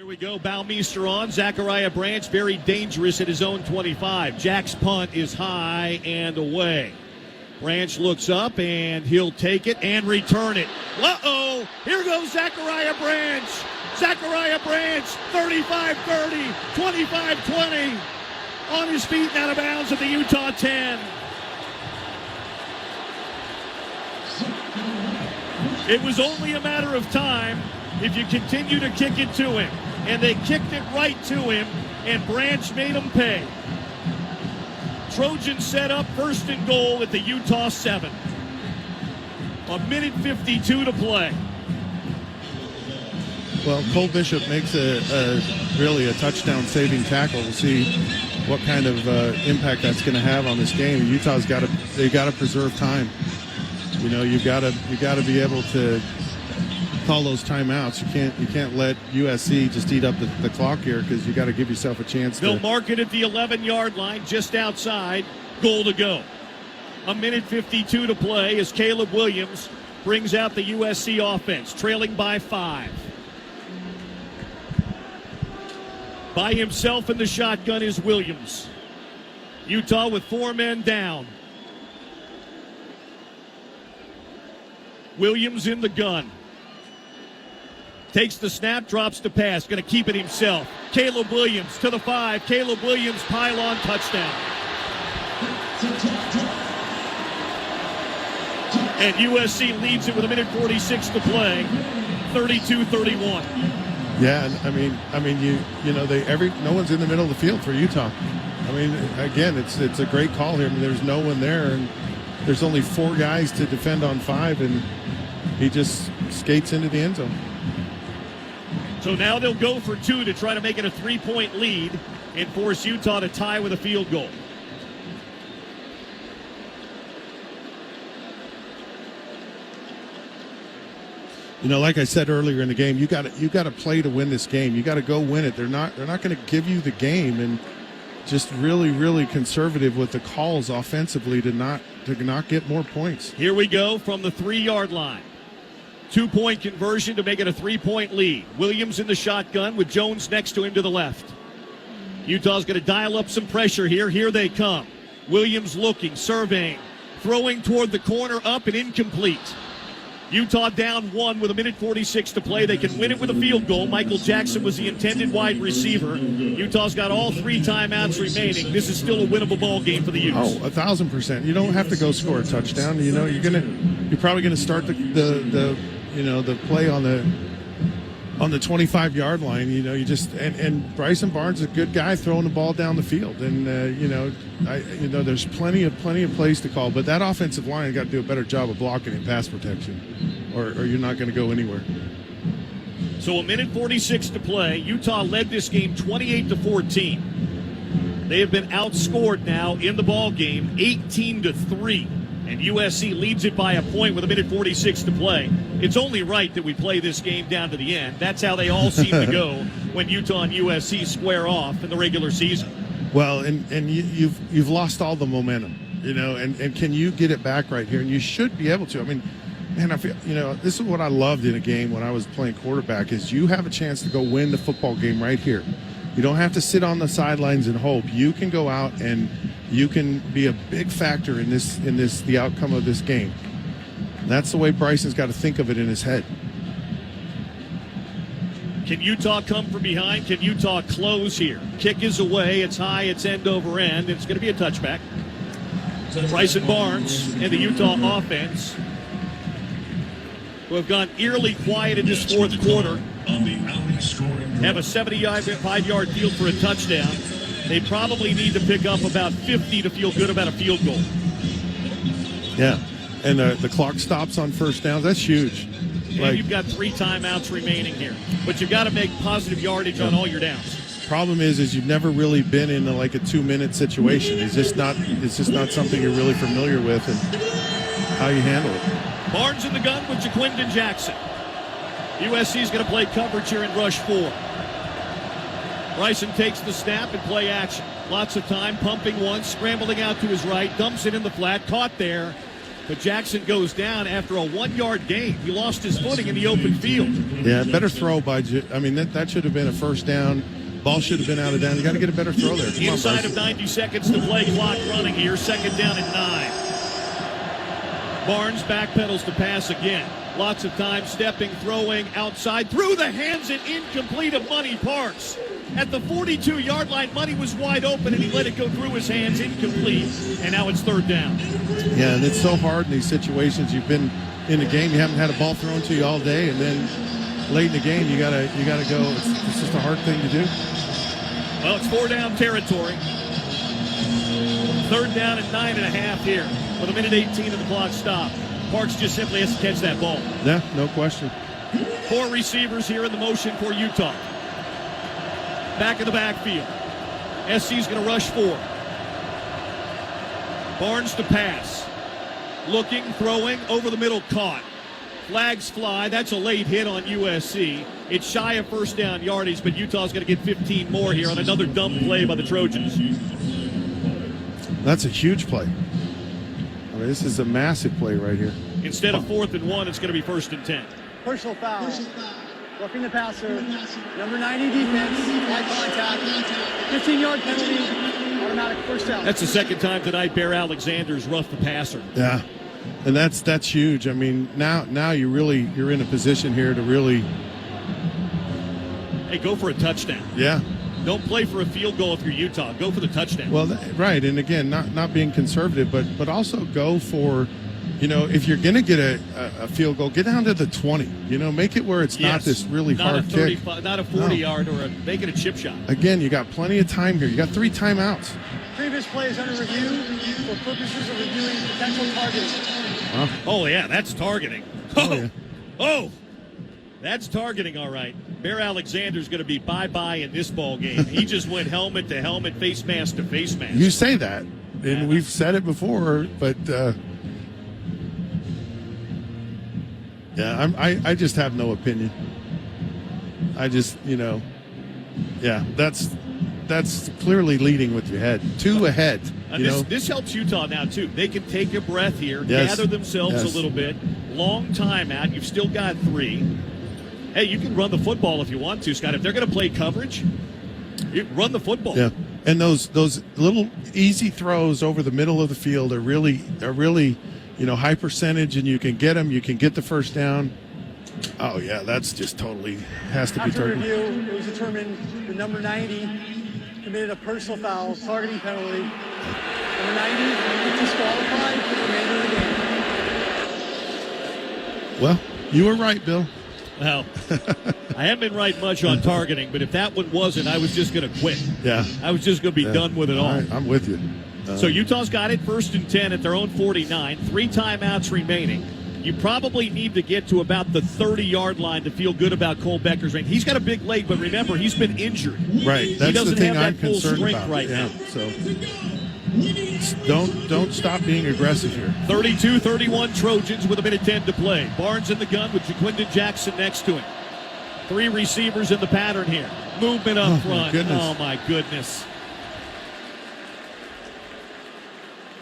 Here we go. Baumeister on. Zachariah Branch very dangerous at his own 25. Jack's punt is high and away. Branch looks up and he'll take it and return it. Uh-oh! Here goes Zachariah Branch. Zachariah Branch, 35-30, 25-20. On his feet and out of bounds at the Utah 10. It was only a matter of time if you continue to kick it to him. And they kicked it right to him, and Branch made him pay. Trojans set up first and goal at the Utah 7. A minute 52 to play. Well, Cole Bishop makes really a touchdown-saving tackle. We'll see what kind of impact that's going to have on this game. Utah's got to preserve time. You know, you got to be able to call those timeouts. You can't let USC just eat up the clock here, because you got to give yourself a chance. They'll mark it at the 11-yard line, just outside. Goal to go. A minute 52 to play as Caleb Williams brings out the USC offense, trailing by 5. By himself in the shotgun is Williams. Utah with 4 men down. Williams in the gun. Takes the snap, drops the pass. Going to keep it himself. Caleb Williams to the 5. Caleb Williams, pylon touchdown. And USC leads it with a minute 46 to play. 32-31. Yeah, I mean, you know, no one's in the middle of the field for Utah. I mean, again, it's a great call here. I mean, there's no one there, and there's only 4 guys to defend on 5, and he just skates into the end zone. So now they'll go for 2 to try to make it a 3-point lead and force Utah to tie with a field goal. You know, like I said earlier in the game, you got to play to win this game. You got to go win it. They're not going to give you the game, and just really conservative with the calls offensively to not get more points. Here we go from the 3-yard line. 2-point conversion to make it a 3-point lead. Williams in the shotgun with Jones next to him to the left. Utah's going to dial up some pressure here. Here they come. Williams looking, surveying, throwing toward the corner, up and incomplete. Utah down 1 with a minute 46 to play. They can win it with a field goal. Michael Jackson was the intended wide receiver. Utah's got all 3 timeouts remaining. This is still a winnable ball game for the Utes. Oh, 1,000%. You don't have to go score a touchdown. You know, you're probably going to start the play on the 25-yard line. You know, and Bryson Barnes is a good guy throwing the ball down the field, and there's plenty of plays to call. But that offensive line got to do a better job of blocking and pass protection, or you're not going to go anywhere. So a minute 46 to play. Utah led this game 28-14. They have been outscored now in the ball game 18-3. And USC leads it by a point with a minute 46 to play. It's only right that we play this game down to the end. That's how they all seem to go when Utah and USC square off in the regular season. Well, and you've lost all the momentum, you know, and can you get it back right here? And you should be able to. I mean, man, I feel, you know, this is what I loved in a game when I was playing quarterback, is you have a chance to go win the football game right here. You don't have to sit on the sidelines and hope. You can go out and you can be a big factor in the outcome of this game. And that's the way Bryson's got to think of it in his head. Can Utah come from behind? Can Utah close here? Kick is away. It's high. It's end over end. It's going to be a touchback. Bryson Barnes and the Utah offense, who have gone eerily quiet in this fourth quarter, have a 75-yard field for a touchdown. They probably need to pick up about 50 to feel good about a field goal. Yeah, and the clock stops on first down. That's huge. And you've got 3 timeouts remaining here. But you've got to make positive yardage on all your downs. Problem is you've never really been in a 2-minute situation. It's just not something you're really familiar with, and how you handle it. Barnes in the gun with Jaquindon Jackson. USC's going to play coverage here in rush 4. Bryson takes the snap and play action. Lots of time, pumping once, scrambling out to his right, dumps it in the flat, caught there But Jackson goes down after a 1-yard gain. He lost his footing in the open field. Yeah, better throw by. That should have been a first down. Ball should have been out of down. You got to get a better throw there. Come Inside on, of 90 seconds to play, clock running here. 2nd down and 9. Barnes backpedals to pass again. Lots of time stepping, throwing outside, through the hands and incomplete of Money Parks. At the 42-yard line, Money was wide open, and he let it go through his hands, incomplete, and now it's 3rd down. Yeah, and it's so hard in these situations. You've been in a game, you haven't had a ball thrown to you all day, and then late in the game, you gotta go. It's just a hard thing to do. Well, it's 4-down territory. 3rd down and 9.5 here with 1:18 of the clock stop. Parks just simply has to catch that ball. Yeah, no question. 4 receivers here in the motion for Utah. Back in the backfield. SC's going to rush 4. Barnes to pass. Looking, throwing, over the middle, caught. Flags fly. That's a late hit on USC. It's shy of first down yardage, but Utah's going to get 15 more here on another dumb play by the Trojans. That's a huge play. I mean, this is a massive play right here. Instead of 4th and 1, it's going to be 1st and 10. Personal foul. Roughing the passer. Number 90 defense. High contact. 15-yard penalty. Automatic first down. That's the second time tonight Bear Alexander's roughed the passer. Yeah, and that's huge. I mean, now you're in a position here to really. Hey, go for a touchdown. Yeah. Don't play for a field goal if you're Utah. Go for the touchdown. Well, right, and again, not being conservative, but also go for, if you're going to get a field goal, get down to the 20. Make it where it's not this really hard kick. Not a 40-yard or make it a chip shot. Again, you got plenty of time here. You got 3 timeouts. Previous play is under review for purposes of reviewing potential targeting. Oh, yeah, that's targeting. Oh, yeah. Oh, that's targeting, all right. Bear Alexander's going to be bye-bye in this ball game. He just went helmet to helmet, face mask to face mask. You say that, and we've said it before, but I just have no opinion. I just, that's clearly leading with your head. 2 ahead. This helps Utah now, too. They can take a breath here, Yes. gather themselves a little bit. Long timeout. You've still got 3. Hey, you can run the football if you want to, Scott. If they're going to play coverage, you run the football. Yeah, and those little easy throws over the middle of the field are really high percentage, and you can get them. You can get the first down. Oh yeah, that's just totally has to be After targeted. review, it was determined the number 90 committed a personal foul, targeting penalty. Number 90 is disqualified for the remainder of the game. Well, you were right, Bill. Well, I haven't been right much on targeting, but if that one wasn't, I was just going to quit. Yeah, I was just going to be done with it all. Right, I'm with you. So Utah's got it 1st and 10 at their own 49. 3 timeouts remaining. You probably need to get to about the 30-yard line to feel good about Cole Becker's range. He's got a big leg, but remember, he's been injured. Right, that's he doesn't the thing have I'm that full concerned strength about. right now. So don't stop being aggressive here. 32-31 Trojans with 1:10 to play. Barnes in the gun with Jaquindon Jackson next to him. 3 receivers in the pattern here. Movement up front. Oh, my goodness.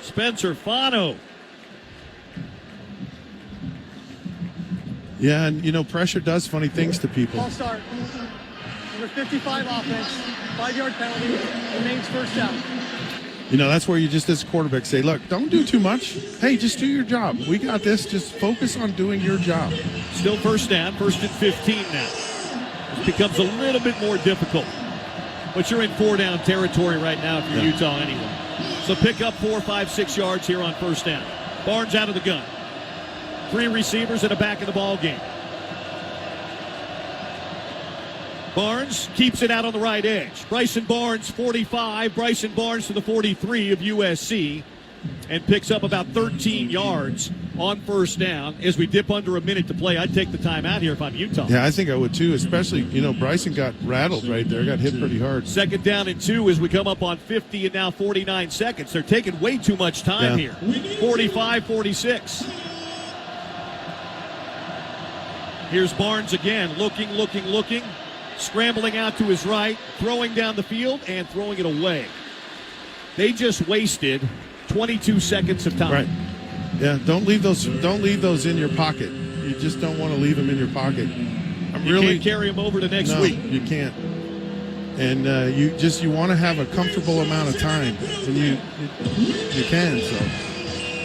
Spencer Fano. Yeah, and pressure does funny things to people. Ball start. Number 55 offense. 5-yard penalty. Remains first down. That's where you just, as a quarterback, say, look, don't do too much. Hey, just do your job. We got this. Just focus on doing your job. Still first down. 1st and 15 now. This becomes a little bit more difficult. But you're in 4-down territory right now if you're Utah anyway. So pick up 4, 5, 6 yards here on first down. Barnes out of the gun. 3 receivers and a back of the ball game. Barnes keeps it out on the right edge. Bryson Barnes, 45. Bryson Barnes to the 43 of USC. And picks up about 13 yards on first down. As we dip under a minute to play, I'd take the timeout here if I'm Utah. Yeah, I think I would too, especially, Bryson got rattled right there. Got hit pretty hard. 2nd down and 2 as we come up on 50 and now 49 seconds. They're taking way too much time here. 45-46. Here's Barnes again, looking. Scrambling out to his right, throwing down the field, and throwing it away. They just wasted 22 seconds of time. Right. Yeah, don't leave those in your pocket. You just don't want to leave them in your pocket. You can't carry them over to next week. You can't. And you want to have a comfortable amount of time, and you can. So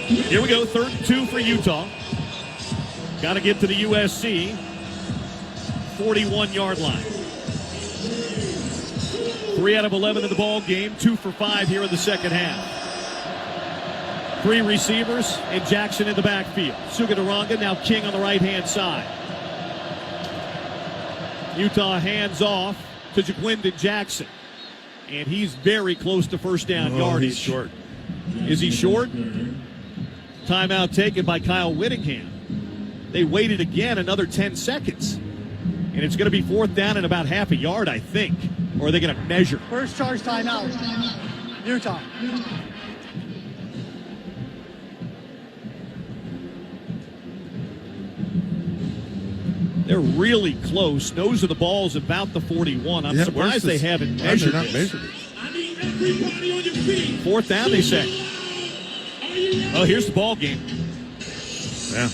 here we go, 3rd and 2 for Utah. Got to get to the USC 41-yard line. 3 out of 11 in the ball game, 2 for 5 here in the second half. 3 receivers and Jackson in the backfield. Sugadaranga now King on the right-hand side. Utah hands off to Jaquindon Jackson. And he's very close to first down yardage. He's short. Is he short? Timeout taken by Kyle Whittingham. They waited again another 10 seconds. And it's going to be 4th down and about half a yard, I think. Or are they going to measure? First charge timeout. Utah. They're really close. Nose of the ball is about the 41. I'm surprised they haven't measured it. I need everybody on your feet. 4th down, they say. Oh, here's the ball game. Yeah.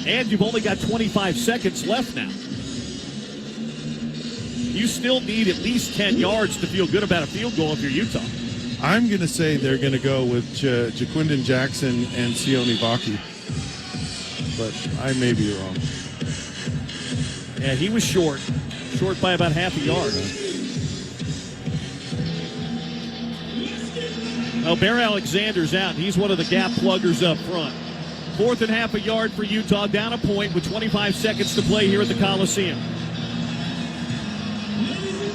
And you've only got 25 seconds left now. You still need at least 10 yards to feel good about a field goal if you're Utah. I'm going to say they're going to go with Jaquindon Jackson and Sione Vaki. But I may be wrong. Yeah, he was short by about half a yard. Well, Bear Alexander's out. He's one of the gap pluggers up front. 4th and half a yard for Utah, down a point with 25 seconds to play here at the Coliseum.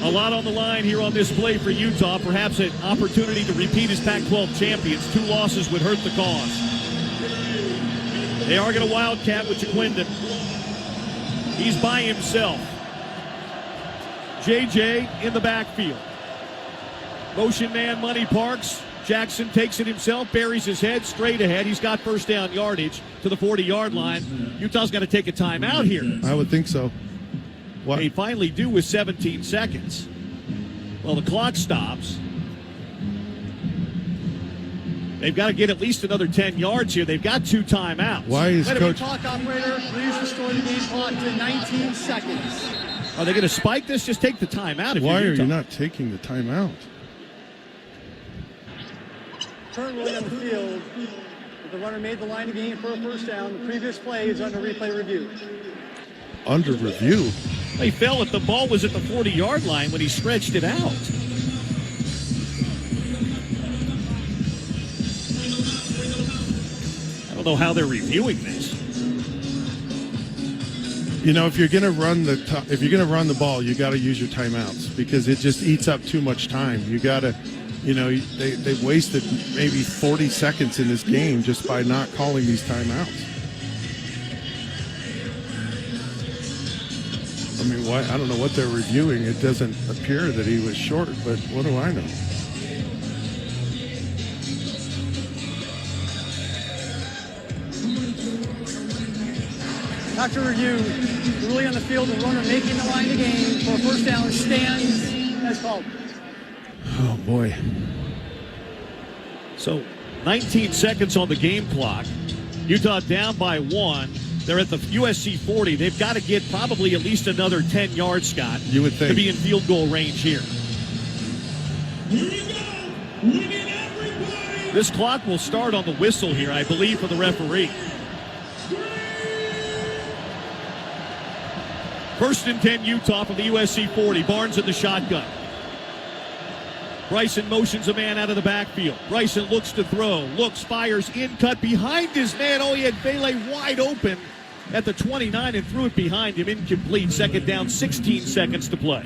A lot on the line here on this play for Utah. Perhaps an opportunity to repeat as Pac-12 champions. 2 losses would hurt the cause. They are going to wildcat with Jaquindon. He's by himself. JJ in the backfield. Motion man Money Parks. Jackson takes it himself, buries his head straight ahead. He's got first down yardage to the 40-yard line. Utah's got to take a timeout here. I would think so. What? They finally do with 17 seconds. Well, the clock stops. They've got to get at least another 10 yards here. They've got 2 timeouts. Why is Coach... Clock operator, please restore the game clock to 19 seconds. Are they going to spike this? Just take the timeout. If Why you're are Utah. you not taking the timeout? Currently on the field, if the runner made the line of game for a first down, the previous play is under replay review. Under review? He fell at the ball was at the 40-yard line when he stretched it out. I don't know how they're reviewing this. You know, if you're going to run the ball, you got to use your timeouts because it just eats up too much time. You got to, you know, they wasted maybe 40 seconds in this game just by not calling these timeouts. I mean, why? I don't know what they're reviewing. It doesn't appear that he was short, but what do I know? After review, the ruling on the field, the runner making the line of game for a first down stands as called. Oh, boy. So 19 seconds on the game clock. Utah down by 1. They're at the USC 40. They've got to get probably at least another 10 yards, Scott. You would think. To be in field goal range here. Here we go. We need everybody. This clock will start on the whistle here, I believe, for the referee. 1st and 10 Utah from the USC 40. Barnes in the shotgun. Bryson motions a man out of the backfield. Bryson looks to throw. Looks, fires, in cut behind his man. Oh, he had Vele wide open at the 29 and threw it behind him. Incomplete. 2nd down, 16 seconds to play.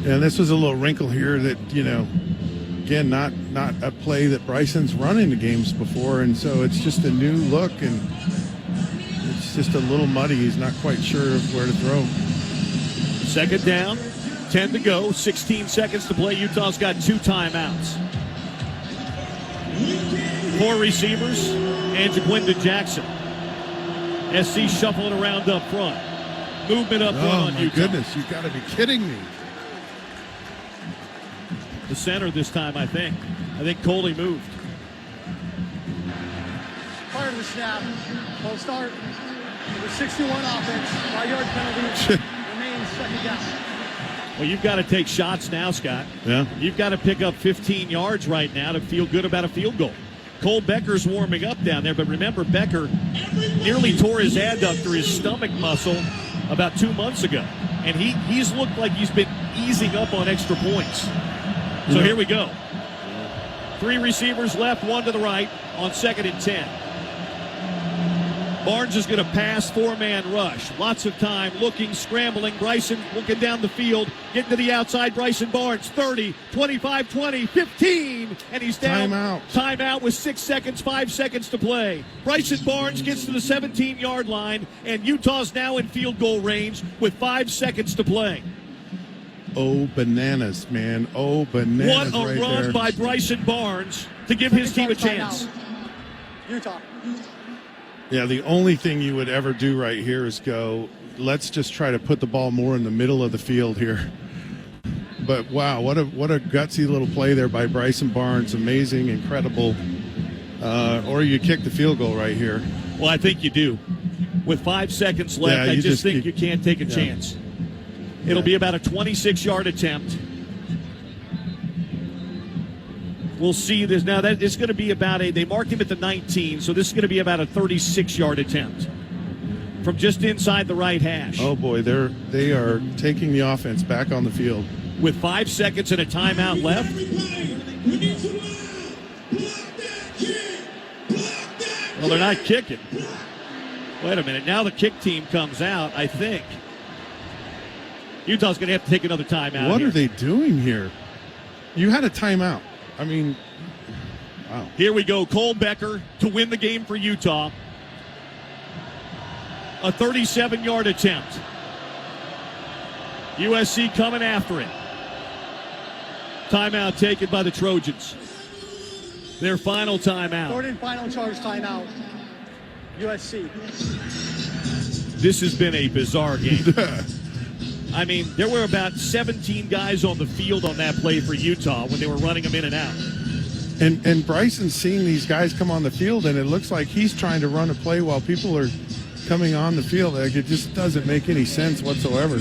And this was a little wrinkle here that, you know, again, not a play that Bryson's run into games before, and so it's just a new look, and it's just a little muddy. He's not quite sure of where to throw. 2nd down, 10 to go, 16 seconds to play. Utah's got 2 timeouts. 4 receivers and Jaquindon Jackson. SC shuffling around up front. Movement up front on my Utah. Goodness, you've got to be kidding me. The center this time, I think. I think Coley moved. prior to the snap, we'll start with 61 offense, 5-yard penalty, remains second down. Well, you've got to take shots now, Scott. Yeah. You've got to pick up 15 yards right now to feel good about a field goal. Cole Becker's warming up down there, but remember, Becker nearly tore his adductor, his stomach muscle, about 2 months ago. And he's looked like he's been easing up on extra points. So here we go. 3 receivers left, 1 to the right on 2nd and 10. Barnes is going to pass, 4-man rush. Lots of time, looking, scrambling. Bryson looking down the field, getting to the outside. Bryson Barnes, 30, 25, 20, 15, and he's down. Timeout. Timeout with 6 seconds, 5 seconds to play. Bryson Barnes gets to the 17-yard line, and Utah's now in field goal range with 5 seconds to play. Oh, bananas, man. Oh, bananas. What a right run there. by Bryson Barnes to give his team a chance. Utah. Yeah, the only thing you would ever do right here is go, let's just try to put the ball more in the middle of the field here. But, wow, what a gutsy little play there by Bryson Barnes. Amazing, incredible. Or you kick the field goal right here. Well, I think you do. With 5 seconds left, Yeah, I you just think you you can't take a chance. It'll be about a 26-yard attempt. We'll see this. Now, that it's going to be about they marked him at the 19, so this is going to be about a 36-yard attempt from just inside the right hash. Oh, boy, they are taking the offense back on the field. With 5 seconds and a timeout left. Well, they're not kicking. Wait a minute. Now the kick team comes out, I think. Utah's going to have to take another timeout. What here. are they doing here? You had a timeout. I mean, wow. Here we go. Cole Becker to win the game for Utah. A 37-yard attempt. USC coming after it. Timeout taken by the Trojans. Their final timeout. Third and final charge timeout. USC. This has been a bizarre game. I mean, there were about 17 guys on the field on that play for Utah when they were running them in and out. And Bryson's seeing these guys come on the field, and it looks like he's trying to run a play while people are coming on the field. Like, it just doesn't make any sense whatsoever.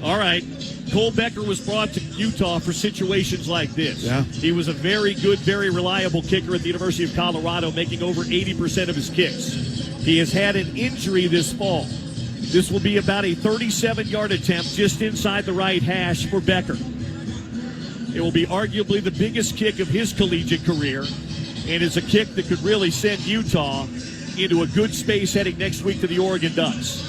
All right. Cole Becker was brought to Utah for situations like this. Yeah. He was a very good, very reliable kicker at the University of Colorado, making over 80% of his kicks. He has had an injury this fall. This will be about a 37-yard attempt just inside the right hash for Becker. It will be arguably the biggest kick of his collegiate career, and it's a kick that could really send Utah into a good space heading next week to the Oregon Ducks.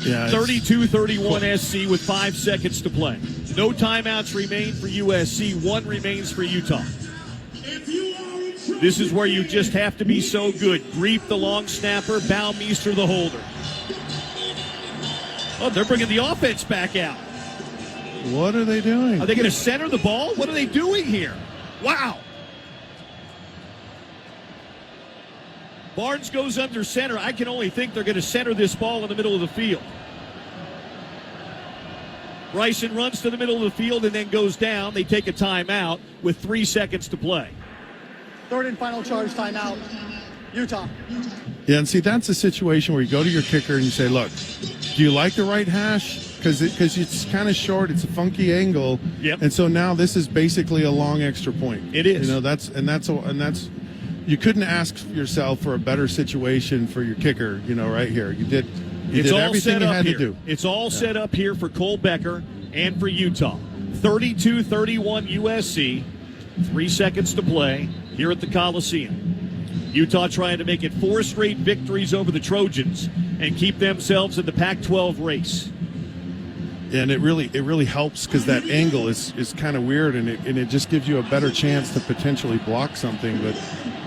Yeah, 32-31 SC with 5 seconds to play. No timeouts remain for USC. 1 remains for Utah. This is where you just have to be so good. Griep the long snapper, Baumeister the holder. Oh, they're bringing the offense back out. What are they doing? Are they going to center the ball? What are they doing here? Wow. Barnes goes under center. I can only think they're going to center this ball in the middle of the field. Bryson runs to the middle of the field and then goes down. They take a timeout with 3 seconds to play. Third and final charge timeout. Utah. Yeah, and see, that's a situation where you go to your kicker and you say, look, do you like the right hash? Because it's kind of short. It's a funky angle. Yep. And so now this is basically a long extra point. It is. You know, that's you couldn't ask yourself for a better situation for your kicker, you know, right here. You did everything you had to do. It's all set up here for Cole Becker and for Utah. 32-31 USC. 3 seconds to play here at the Coliseum. Utah trying to make it 4 straight victories over the Trojans and keep themselves in the Pac-12 race. And it really helps because that angle is kind of weird, and it just gives you a better chance to potentially block something. But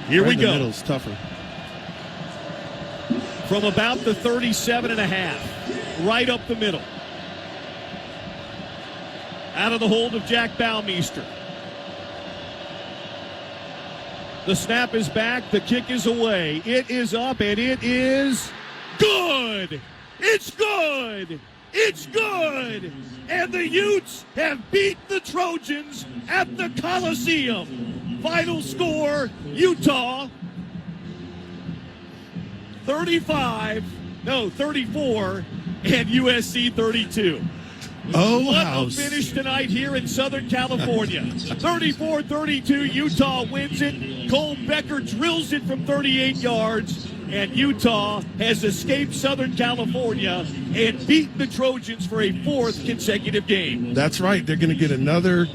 here right we in go. the middle's tougher. From about the 37.5, right up the middle. Out of the hold of Jack Baumeister. The snap is back. The kick is away. It is up, and it is good. It's good. It's good. And the Utes have beat the Trojans at the Coliseum. Final score, Utah 34, and USC 32. Oh, What how a finish tonight here in Southern California. 34-32, Utah wins it. Cole Becker drills it from 38 yards, and Utah has escaped Southern California and beaten the Trojans for a fourth consecutive game. That's right. They're going to get another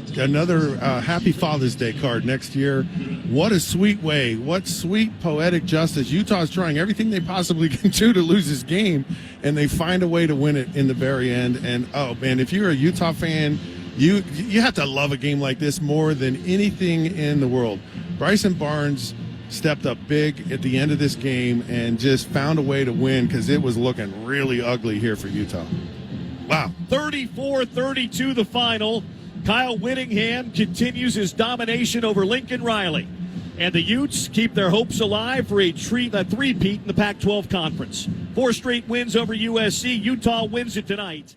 Happy Father's Day card next year. What a sweet way. What sweet poetic justice. Utah's trying everything they possibly can do to lose this game, and they find a way to win it in the very end. And, oh, man, if you're a Utah fan, you have to love a game like this more than anything in the world. Bryson Barnes stepped up big at the end of this game and just found a way to win because it was looking really ugly here for Utah. Wow. 34-32 the final. Kyle Whittingham continues his domination over Lincoln Riley. And the Utes keep their hopes alive for a three-peat in the Pac-12 Conference. 4 straight wins over USC. Utah wins it tonight.